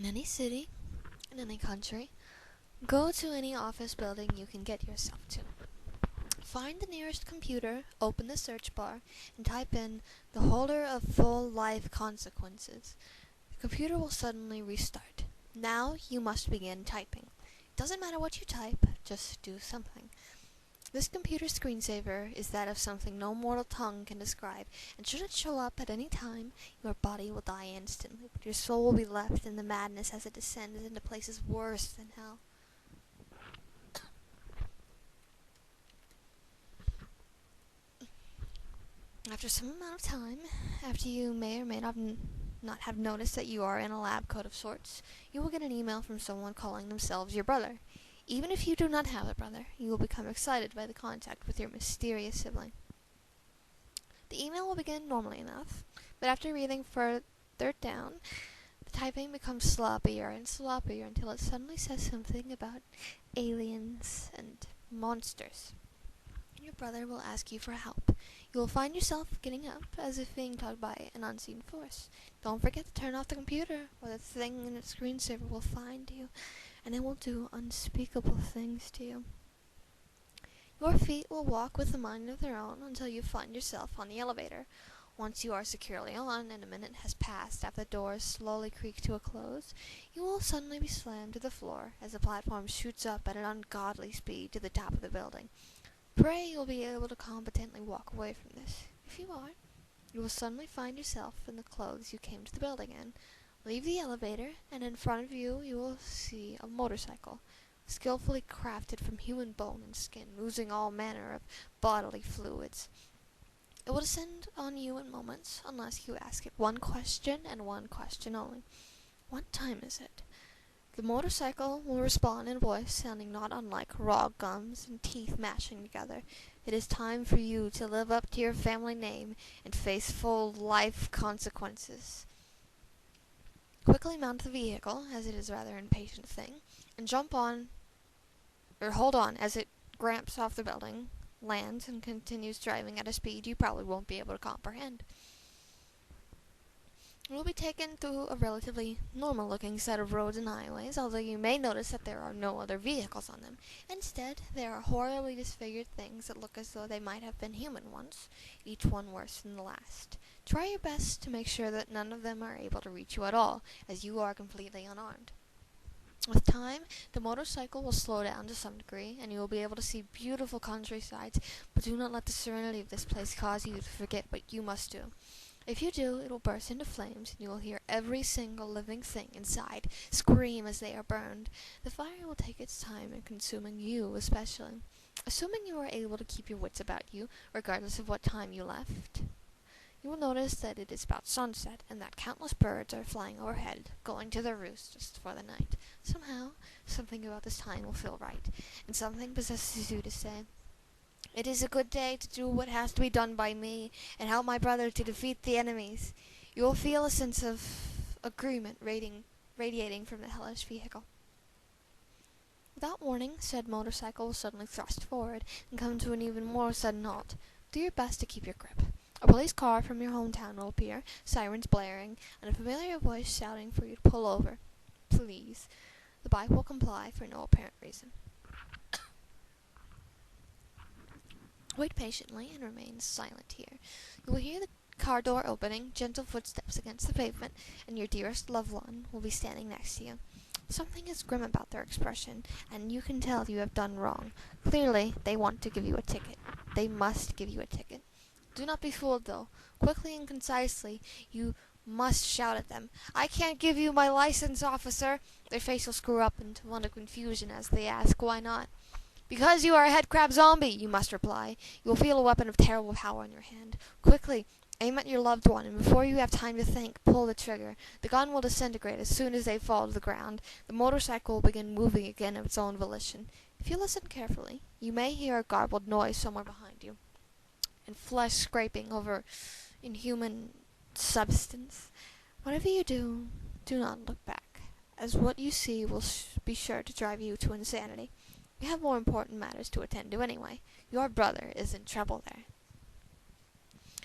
In any city, in any country, go to any office building you can get yourself to. Find the nearest computer, open the search bar, and type in the holder of full life consequences. The computer will suddenly restart. Now you must begin typing. It doesn't matter what you type, just do something. This computer screensaver is that of something no mortal tongue can describe, and should it show up at any time, your body will die instantly, but your soul will be left in the madness as it descends into places worse than hell. After some amount of time, after you may or may not have noticed that you are in a lab coat of sorts, you will get an email from someone calling themselves your brother. Even if you do not have a brother, you will become excited by the contact with your mysterious sibling. The email will begin normally enough, but after reading further down, the typing becomes sloppier and sloppier until it suddenly says something about aliens and monsters. Your brother will ask you for help. You will find yourself getting up as if being tugged by an unseen force. Don't forget to turn off the computer, or the thing in its screensaver will find you, and it will do unspeakable things to you. Your feet will walk with a mind of their own until you find yourself on the elevator. Once you are securely on, and a minute has passed after the doors slowly creak to a close, you will suddenly be slammed to the floor as the platform shoots up at an ungodly speed to the top of the building. Pray you'll be able to competently walk away from this. If you are, you will suddenly find yourself in the clothes you came to the building in. Leave the elevator, and in front of you will see a motorcycle, skillfully crafted from human bone and skin, oozing all manner of bodily fluids. It will descend on you in moments, unless you ask it one question and one question only. What time is it? The motorcycle will respond in a voice sounding not unlike raw gums and teeth mashing together. It is time for you to live up to your family name and face full life consequences. Quickly mount the vehicle, as it is a rather impatient thing, and hold on as it gramps off the building, lands, and continues driving at a speed you probably won't be able to comprehend. You will be taken through a relatively normal-looking set of roads and highways, although you may notice that there are no other vehicles on them. Instead, there are horribly disfigured things that look as though they might have been human once, each one worse than the last. Try your best to make sure that none of them are able to reach you at all, as you are completely unarmed. With time, the motorcycle will slow down to some degree, and you will be able to see beautiful countrysides, but do not let the serenity of this place cause you to forget what you must do. If you do, it will burst into flames, and you will hear every single living thing inside scream as they are burned. The fire will take its time in consuming you especially. Assuming you are able to keep your wits about you, regardless of what time you left, you will notice that it is about sunset, and that countless birds are flying overhead, going to their roosts for the night. Somehow, something about this time will feel right, and something possesses you to say, "It is a good day to do what has to be done by me, and help my brother to defeat the enemies." You will feel a sense of agreement radiating from the hellish vehicle. Without warning, said motorcycle will suddenly thrust forward and come to an even more sudden halt. Do your best to keep your grip. A police car from your hometown will appear, sirens blaring, and a familiar voice shouting for you to pull over. Please. The bike will comply for no apparent reason. Wait patiently and remain silent here. You will hear the car door opening, gentle footsteps against the pavement, and your dearest loved one will be standing next to you. Something is grim about their expression, and you can tell you have done wrong. Clearly, they want to give you a ticket. They must give you a ticket. Do not be fooled, though. Quickly and concisely, you must shout at them, "I can't give you my license, officer!" Their face will screw up into one of confusion as they ask, "Why not?" "Because you are a headcrab zombie," you must reply. You will feel a weapon of terrible power in your hand. Quickly, aim at your loved one, and before you have time to think, pull the trigger. The gun will disintegrate as soon as they fall to the ground. The motorcycle will begin moving again of its own volition. If you listen carefully, you may hear a garbled noise somewhere behind you, and flesh scraping over inhuman substance. Whatever you do, do not look back, as what you see will be sure to drive you to insanity. You have more important matters to attend to anyway. Your brother is in trouble there.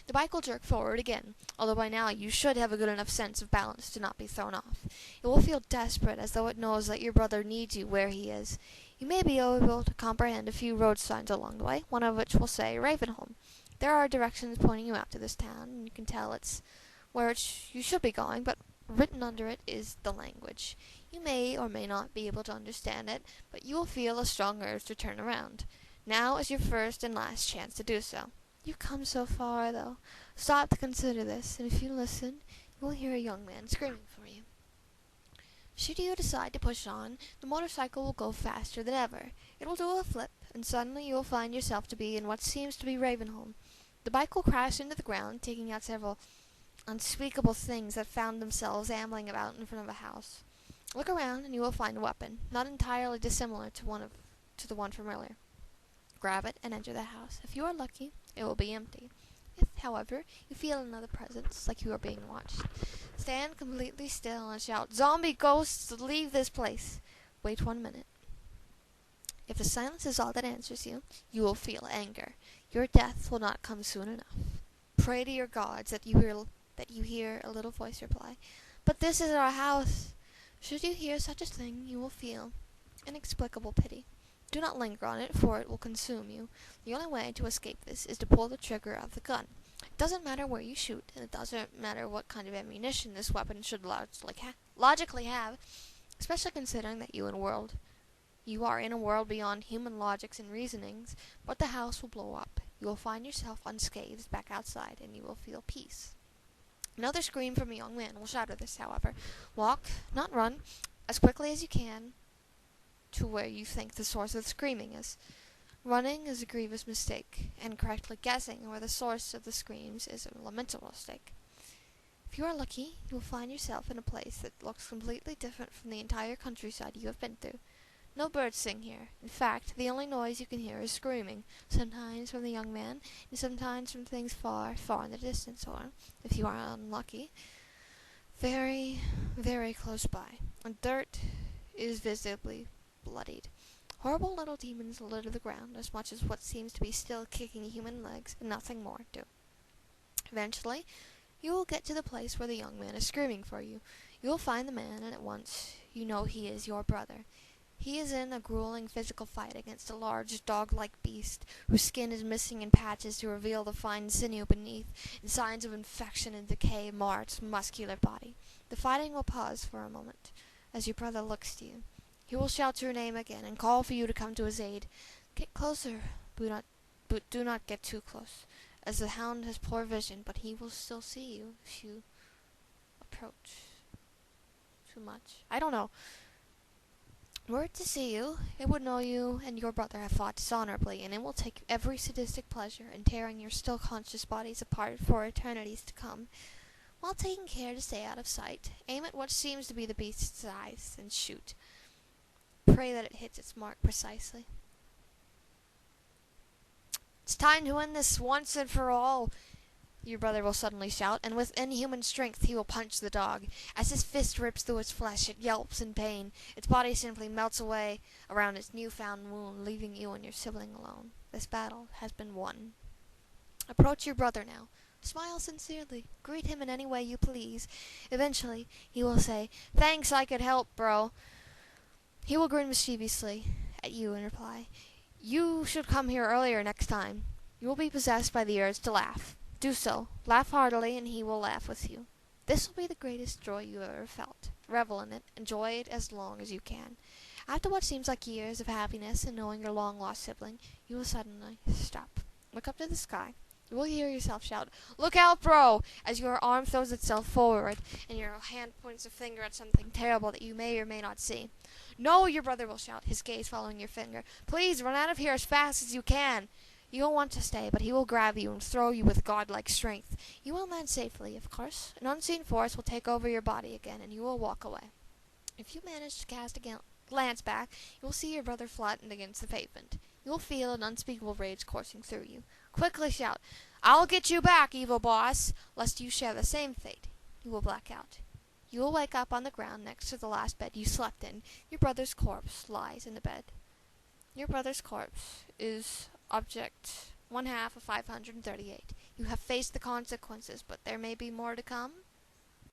The bike will jerk forward again, although by now you should have a good enough sense of balance to not be thrown off. It will feel desperate, as though it knows that your brother needs you where he is. You may be able to comprehend a few road signs along the way, one of which will say Ravenholm. There are directions pointing you out to this town, and you can tell it's where you should be going, but written under it is the language. You may or may not be able to understand it, but you will feel a strong urge to turn around. Now is your first and last chance to do so. You've come so far, though. Stop to consider this, and if you listen, you will hear a young man screaming for you. Should you decide to push on, the motorcycle will go faster than ever. It will do a flip, and suddenly you will find yourself to be in what seems to be Ravenholm. The bike will crash into the ground, taking out several unspeakable things that found themselves ambling about in front of a house. Look around, and you will find a weapon, not entirely dissimilar to the one from earlier. Grab it and enter the house. If you are lucky, it will be empty. If, however, you feel another presence, like you are being watched, stand completely still and shout, "Zombie ghosts, leave this place!" Wait 1 minute. If the silence is all that answers you, you will feel anger. Your death will not come soon enough. Pray to your gods that you hear a little voice reply, "But this is our house." Should you hear such a thing, you will feel inexplicable pity. Do not linger on it, for it will consume you. The only way to escape this is to pull the trigger of the gun. It doesn't matter where you shoot, and it doesn't matter what kind of ammunition this weapon should logically have, especially considering that you are in a world beyond human logics and reasonings, but the house will blow up. You will find yourself unscathed back outside, and you will feel peace. Another scream from a young man will shatter this, however. Walk, not run, as quickly as you can to where you think the source of the screaming is. Running is a grievous mistake, and correctly guessing where the source of the screams is a lamentable mistake. If you are lucky, you will find yourself in a place that looks completely different from the entire countryside you have been through. No birds sing here. In fact, the only noise you can hear is screaming, sometimes from the young man, and sometimes from things far, far in the distance, or, if you are unlucky, very, very close by. And dirt is visibly bloodied. Horrible little demons litter the ground as much as what seems to be still kicking human legs, and nothing more do. Eventually, you will get to the place where the young man is screaming for you. You will find the man, and at once you know he is your brother. He is in a grueling physical fight against a large dog-like beast, whose skin is missing in patches to reveal the fine sinew beneath, and signs of infection and decay mar its muscular body. The fighting will pause for a moment, as your brother looks to you. He will shout your name again, and call for you to come to his aid. Get closer, but do not get too close, as the hound has poor vision, but he will still see you if you approach too much. I don't know. Were it to see you, it would know you and your brother have fought dishonorably, and it will take every sadistic pleasure in tearing your still conscious bodies apart for eternities to come. While taking care to stay out of sight, aim at what seems to be the beast's eyes, and shoot. Pray that it hits its mark precisely. "It's time to end this once and for all," your brother will suddenly shout, and with inhuman strength he will punch the dog. As his fist rips through its flesh, it yelps in pain. Its body simply melts away around its new-found wound, leaving you and your sibling alone. This battle has been won. Approach your brother now. Smile sincerely. Greet him in any way you please. Eventually, he will say, "Thanks, I could help, bro." He will grin mischievously at you and reply, "You should come here earlier next time." You will be possessed by the urge to laugh. Do so. Laugh heartily, and he will laugh with you. This will be the greatest joy you ever felt. Revel in it. Enjoy it as long as you can. After what seems like years of happiness in knowing your long-lost sibling, you will suddenly stop. Look up to the sky. You will hear yourself shout, "Look out, bro!" as your arm throws itself forward, and your hand points a finger at something terrible that you may or may not see. "No," your brother will shout, his gaze following your finger. "Please run out of here as fast as you can." You will want to stay, but he will grab you and throw you with godlike strength. You will land safely, of course. An unseen force will take over your body again, and you will walk away. If you manage to cast a glance back, you will see your brother flattened against the pavement. You will feel an unspeakable rage coursing through you. Quickly shout, "I'll get you back, evil boss," lest you share the same fate. You will black out. You will wake up on the ground next to the last bed you slept in. Your brother's corpse lies in the bed. Your brother's corpse is object 1/2 of 538. You have faced the consequences, but there may be more to come.